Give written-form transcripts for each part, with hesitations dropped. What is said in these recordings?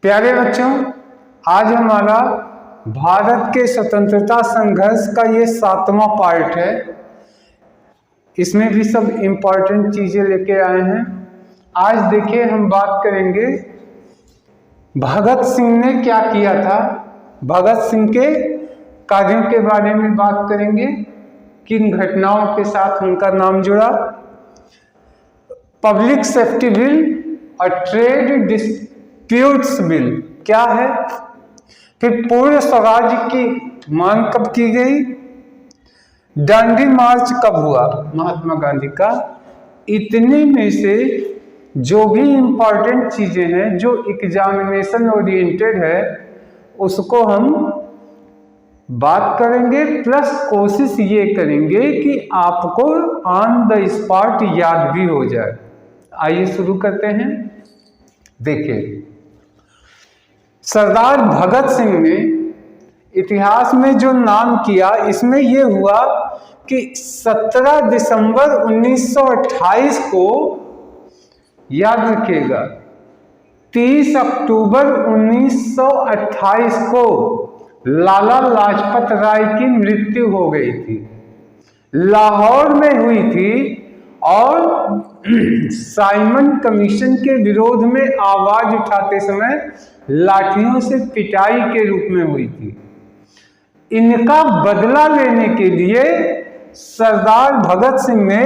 प्यारे बच्चों, आज हमारा भारत के स्वतंत्रता संघर्ष का ये 7वां पार्ट है। इसमें भी सब इम्पोर्टेंट चीजें लेके आए हैं। आज देखिए हम बात करेंगे भगत सिंह ने क्या किया था। भगत सिंह के कार्यों के बारे में बात करेंगे, किन घटनाओं के साथ उनका नाम जुड़ा। पब्लिक सेफ्टी बिल और ट्रेड डिस्प्यूट्स बिल क्या है, फिर पूर्ण स्वराज की मांग कब की गई, दांडी मार्च कब हुआ महात्मा गांधी का। इतने में से जो भी इम्पोर्टेंट चीजें हैं जो एग्जामिनेशन ओरिएंटेड है उसको हम बात करेंगे, प्लस कोशिश ये करेंगे कि आपको ऑन द स्पॉट याद भी हो जाए। आइए शुरू करते हैं। देखिए, सरदार भगत सिंह ने इतिहास में जो नाम किया, इसमें यह हुआ कि 17 दिसंबर 1928 को, याद रखिएगा 30 अक्टूबर 1928 को लाला लाजपत राय की मृत्यु हो गई थी। लाहौर में हुई थी और साइमन कमीशन के विरोध में आवाज उठाते समय लाठियों से पिटाई के रूप में हुई थी। इनका बदला लेने के लिए सरदार भगत सिंह ने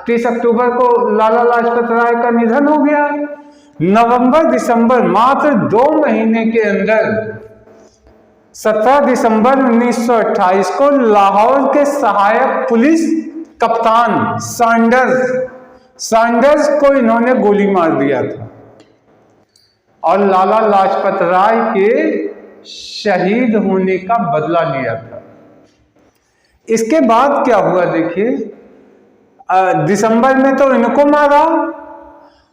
30 अक्टूबर को लाला लाजपत राय का निधन हो गया। नवंबर दिसंबर मात्र 2 महीने के अंदर 17 दिसंबर 1928 को लाहौर के सहायक पुलिस कप्तान सैंडर्स को इन्होंने गोली मार दिया था और लाला लाजपत राय के शहीद होने का बदला लिया था। इसके बाद क्या हुआ देखिए, दिसंबर में तो इनको मारा।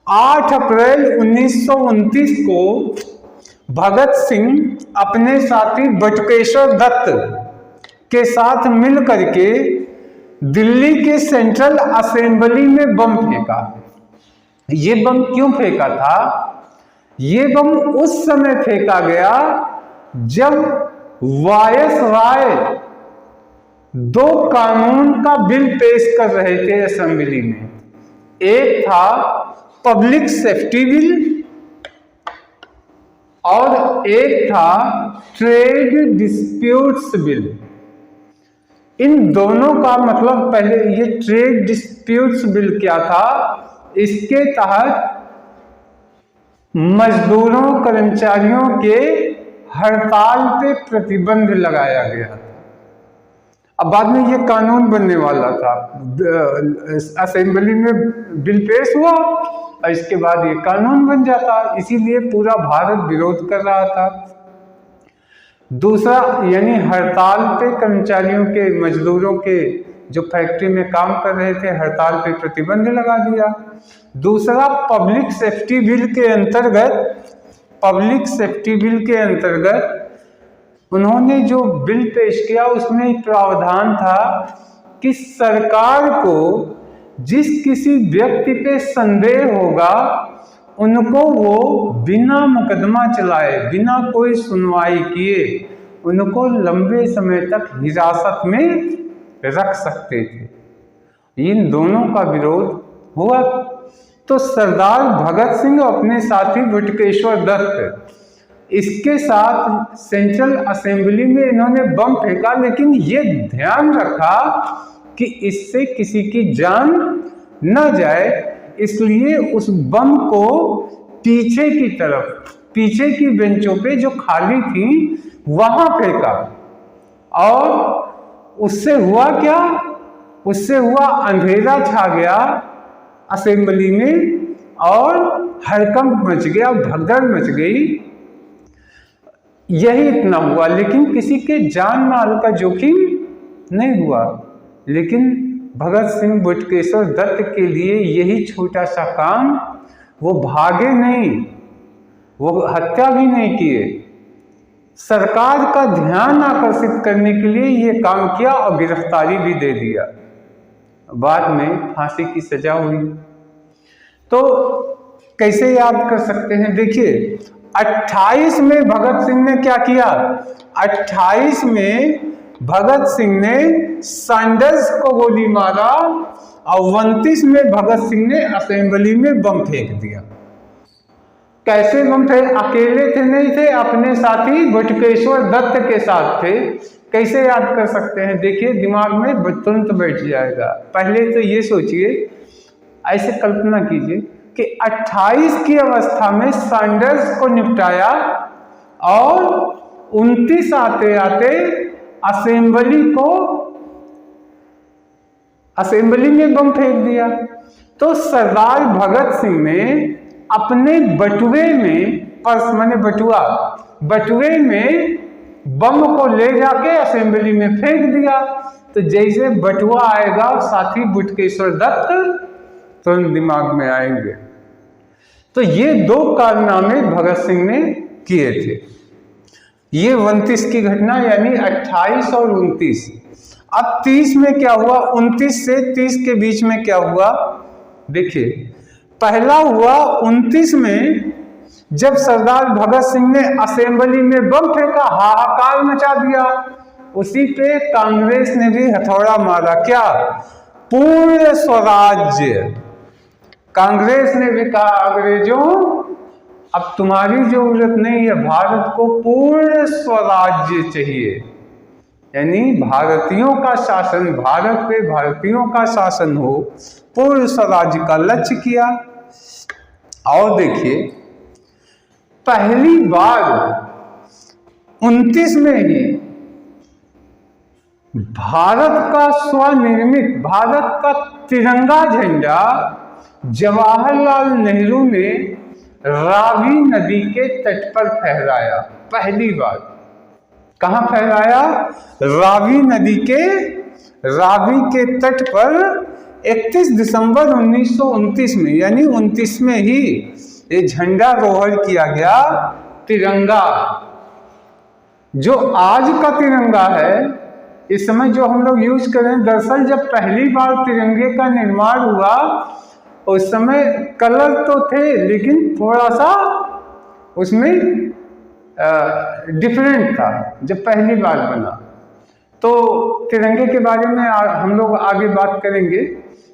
8 अप्रैल 1929 को भगत सिंह अपने साथी बटुकेश्वर दत्त के साथ मिल करके दिल्ली के सेंट्रल असेंबली में बम फेंका। ये बम क्यों फेंका था? ये बम उस समय फेंका गया जब वायसराय 2 कानून का बिल पेश कर रहे थे असेंबली में। एक था पब्लिक सेफ्टी बिल और एक था ट्रेड डिस्प्यूट्स बिल। इन दोनों का मतलब, पहले ये ट्रेड डिस्प्यूट्स बिल क्या था, इसके तहत मजदूरों कर्मचारियों के हड़ताल पे प्रतिबंध लगाया गया था। अब बाद में ये कानून बनने वाला था, असेंबली में बिल पेश हुआ और इसके बाद ये कानून बन जाता, इसीलिए पूरा भारत विरोध कर रहा था। दूसरा, यानी हड़ताल पे कर्मचारियों के, मजदूरों के जो फैक्ट्री में काम कर रहे थे, हड़ताल पे प्रतिबंध लगा दिया। दूसरा, पब्लिक सेफ्टी बिल के अंतर्गत उन्होंने जो बिल पेश किया उसमें प्रावधान था कि सरकार को जिस किसी व्यक्ति पे संदेह होगा उनको वो बिना मुकदमा चलाए, बिना कोई सुनवाई किए उनको लंबे समय तक हिरासत में रख सकते थे। इन दोनों का विरोध हुआ तो सरदार भगत सिंह अपने साथी बटुकेश्वर दत्त, इसके साथ सेंट्रल असेंबली में इन्होंने बम फेंका, लेकिन ये ध्यान रखा कि इससे किसी की जान न जाए, इसलिए उस बम को पीछे की तरफ, पीछे की बेंचों पे जो खाली थी वहां फेंका। और उससे हुआ क्या? उससे हुआ अंधेरा छा गया असेंबली में और हड़कंप मच गया, भगदड़ मच गई। यही इतना हुआ, लेकिन किसी के जान माल का जोखिम नहीं हुआ। लेकिन भगत सिंह बटुकेश्वर दत्त के लिए यही छोटा सा काम, वो भागे नहीं, वो हत्या भी नहीं किए, सरकार का ध्यान आकर्षित करने के लिए ये काम किया और गिरफ्तारी भी दे दिया। बाद में फांसी की सजा हुई। तो कैसे याद कर सकते हैं? देखिए, 28 में भगत सिंह ने क्या किया? 28 में भगत सिंह ने सैंडर्स को गोली मारा और 29 में भगत सिंह ने असेंबली में बम फेंक दिया। कैसे बम फेंक? अकेले थे नहीं थे, अपने साथी बटुकेश्वर दत्त के साथ थे। कैसे याद कर सकते हैं? देखिए, दिमाग में तुरंत बैठ जाएगा। पहले तो ये सोचिए, ऐसे कल्पना कीजिए कि 28 की अवस्था में सैंडर्स को निपटाया और 29 आते आते असेंबली में बम फेंक दिया। तो सरदार भगत सिंह ने अपने बटुए में, पर्स माने बटुए में बम को ले जाके असेंबली में फेंक दिया। तो जैसे बटुआ आएगा, साथी बटुकेश्वर दत्त तुरंत दिमाग में आएंगे। तो ये 2 कारनामे भगत सिंह ने किए थे। ये 29 की घटना, यानी 28 और 29। अब 30 में क्या हुआ? 29 से 30 के बीच में क्या हुआ? देखिए, पहला हुआ 29 में, जब सरदार भगत सिंह ने असेंबली में बम फेंका, हाहाकार मचा दिया। उसी पे कांग्रेस ने भी हथौड़ा मारा। क्या? पूर्ण स्वराज्य। कांग्रेस ने भी कहा, अंग्रेजों अब तुम्हारी जरूरत नहीं है, भारत को पूर्ण स्वराज्य चाहिए, यानी भारतीयों का शासन, भारत पे भारतीयों का शासन हो, पूर्ण स्वराज्य का लक्ष्य किया। और देखिए, पहली बार 29 में ही भारत का स्वनिर्मित, भारत का तिरंगा झंडा जवाहरलाल नेहरू ने रावी नदी के तट पर फहराया। पहली बार कहाँ फहराया? रावी नदी के, रावी के तट पर 31 दिसंबर 1929 में, यानी 29 में ही ये झंडा रोहण किया गया। तिरंगा जो आज का तिरंगा है, इस समय जो हम लोग यूज करें, दरअसल जब पहली बार तिरंगे का निर्माण हुआ उस समय कलर तो थे, लेकिन थोड़ा सा उसमें डिफरेंट था जब पहली बार बना। तो तिरंगे के बारे में हम लोग आगे बात करेंगे।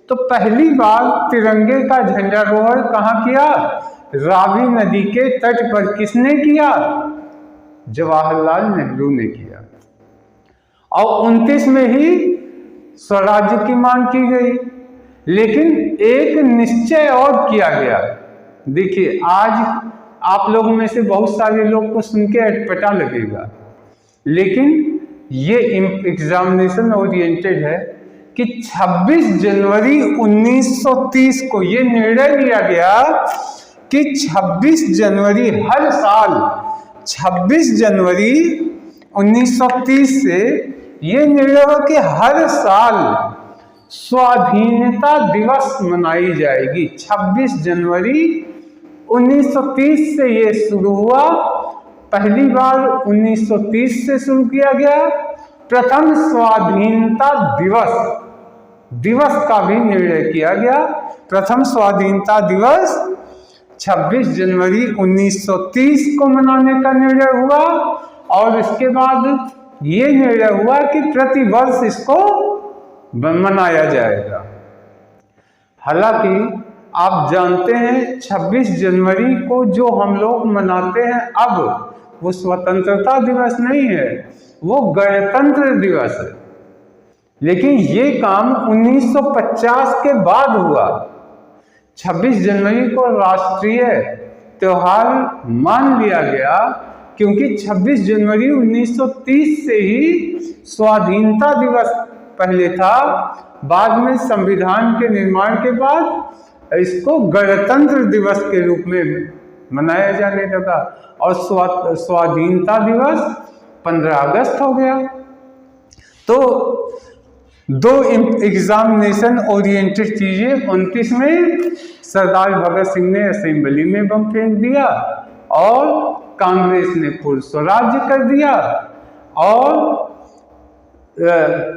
तो पहली बार तिरंगे का झंडारोहण कहाँ किया? रावी नदी के तट पर। किसने किया? जवाहरलाल नेहरू ने किया। और 29 में ही स्वराज्य की मांग की गई, लेकिन एक निश्चय और किया गया। देखिए, आज आप लोगों में से बहुत सारे लोग को सुन के अटपटा लगेगा, लेकिन ये एग्जामिनेशन ओरिएंटेड है कि 26 जनवरी 1930 को ये निर्णय लिया गया कि 26 जनवरी हर साल, 26 जनवरी 1930 से ये निर्णय हुआ कि हर साल स्वाधीनता दिवस मनाई जाएगी। 26 जनवरी 1930 से ये शुरू हुआ। पहली बार 1930 से शुरू किया गया। प्रथम स्वाधीनता दिवस का भी निर्णय किया गया। प्रथम स्वाधीनता दिवस 26 जनवरी 1930 को मनाने का निर्णय हुआ। और इसके बाद ये निर्णय हुआ कि प्रतिवर्ष इसको मनाया जाएगा। हालांकि आप जानते हैं 26 जनवरी को जो हम लोग मनाते हैं अब, वो स्वतंत्रता दिवस नहीं है, वो गणतंत्र दिवस है। लेकिन ये काम 1950 के बाद हुआ। 26 जनवरी को राष्ट्रीय त्योहार मान लिया गया क्योंकि 26 जनवरी 1930 से ही स्वाधीनता दिवस पहले था। बाद में संविधान के निर्माण के बाद इसको गणतंत्र दिवस के रूप में मनाया जाने लगा और स्वाधीनता दिवस 15 अगस्त हो गया। तो 2 एग्जामिनेशन ओरिएंटेड चीजें। 29 में सरदार भगत सिंह ने असेंबली में बम फेंक दिया और कांग्रेस ने पूर्ण स्वराज्य कर दिया। और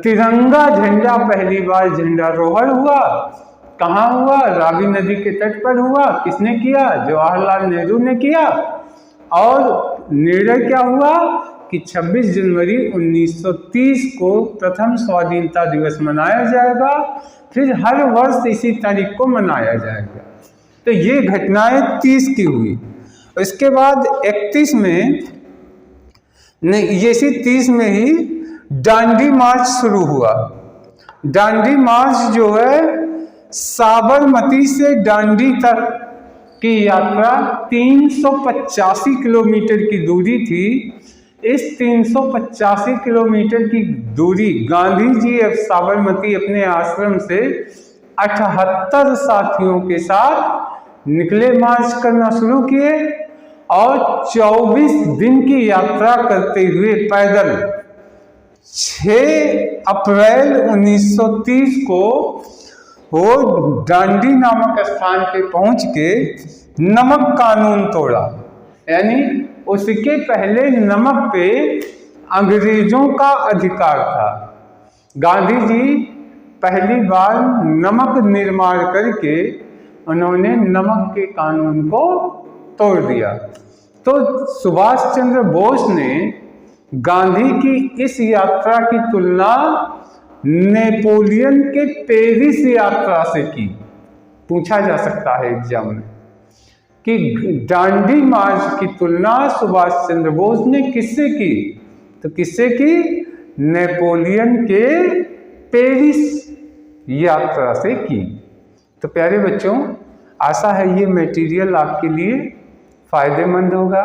तिरंगा झंडा पहली बार झंडारोहण हुआ। कहाँ हुआ? रावी नदी के तट पर हुआ। किसने किया? जवाहरलाल नेहरू ने किया। और निर्णय क्या हुआ कि 26 जनवरी 1930 को प्रथम स्वाधीनता दिवस मनाया जाएगा, फिर हर वर्ष इसी तारीख को मनाया जाएगा। तो ये घटनाएं 30 की हुई। इसके बाद 31 में नहीं, ये इसी 30 में ही दांडी मार्च शुरू हुआ। दांडी मार्च जो है साबरमती से दांडी तक की यात्रा 385 किलोमीटर की दूरी थी। इस 385 किलोमीटर की दूरी गांधी जी अब साबरमती अपने आश्रम से 78 साथियों के साथ निकले, मार्च करना शुरू किए और 24 दिन की यात्रा करते हुए पैदल 6 अप्रैल 1930 को वो दांडी नामक स्थान पे पहुंच के नमक कानून तोड़ा। यानी उसके पहले नमक पे अंग्रेजों का अधिकार था। गांधी जी पहली बार नमक निर्माण करके उन्होंने नमक के कानून को तोड़ दिया। तो सुभाष चंद्र बोस ने गांधी की इस यात्रा की तुलना नेपोलियन के पेरिस यात्रा से की। पूछा जा सकता है एग्जाम में कि दांडी मार्च की तुलना सुभाष चंद्र बोस ने किससे की, तो किससे की? नेपोलियन के पेरिस यात्रा से की। तो प्यारे बच्चों, आशा है ये मटेरियल आपके लिए फायदेमंद होगा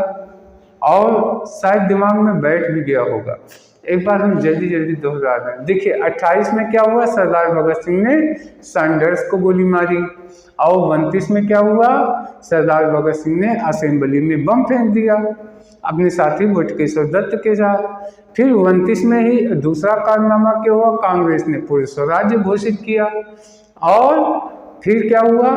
और शायद दिमाग में बैठ भी गया होगा। एक बार हम जल्दी जल्दी दोहरा दें। देखिए 28 में क्या हुआ, सरदार भगत सिंह ने सैंडर्स को गोली मारी। और 29 में क्या हुआ, सरदार भगत सिंह ने असेंबली में बम फेंक दिया अपने साथी बटुकेश्वर दत्त के साथ। फिर 29 में ही दूसरा कारनामा क्या हुआ, कांग्रेस ने पूर्ण स्वराज्य घोषित किया। और फिर क्या हुआ,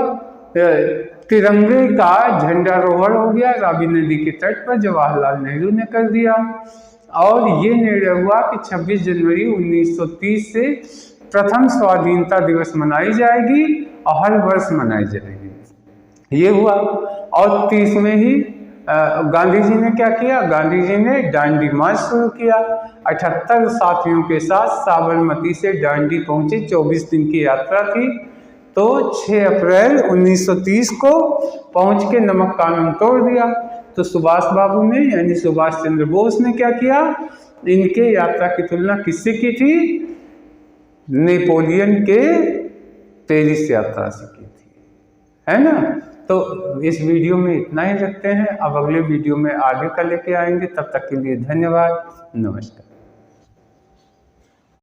तिरंगे का झंडारोहण हो गया रावी नदी के तट पर, जवाहरलाल नेहरू ने कर दिया। और ये निर्णय हुआ कि 26 जनवरी 1930 से प्रथम स्वाधीनता दिवस मनाई जाएगी और हर वर्ष मनाई जाएगी, ये हुआ। और 30 में ही गांधी जी ने क्या किया, गांधी जी ने दांडी मार्च शुरू किया। 78 साथियों के साथ साबरमती से दांडी पहुंचे, 24 दिन की यात्रा थी। तो 6 अप्रैल 1930 को पहुंच के नमक कानून तोड़ दिया। तो सुभाष बाबू ने यानी सुभाष चंद्र बोस ने क्या किया, इनके यात्रा की तुलना किससे की थी, नेपोलियन के पेरिस यात्रा से की थी, है ना। तो इस वीडियो में इतना ही रखते हैं। अब अगले वीडियो में आगे का लेके आएंगे। तब तक के लिए धन्यवाद, नमस्कार।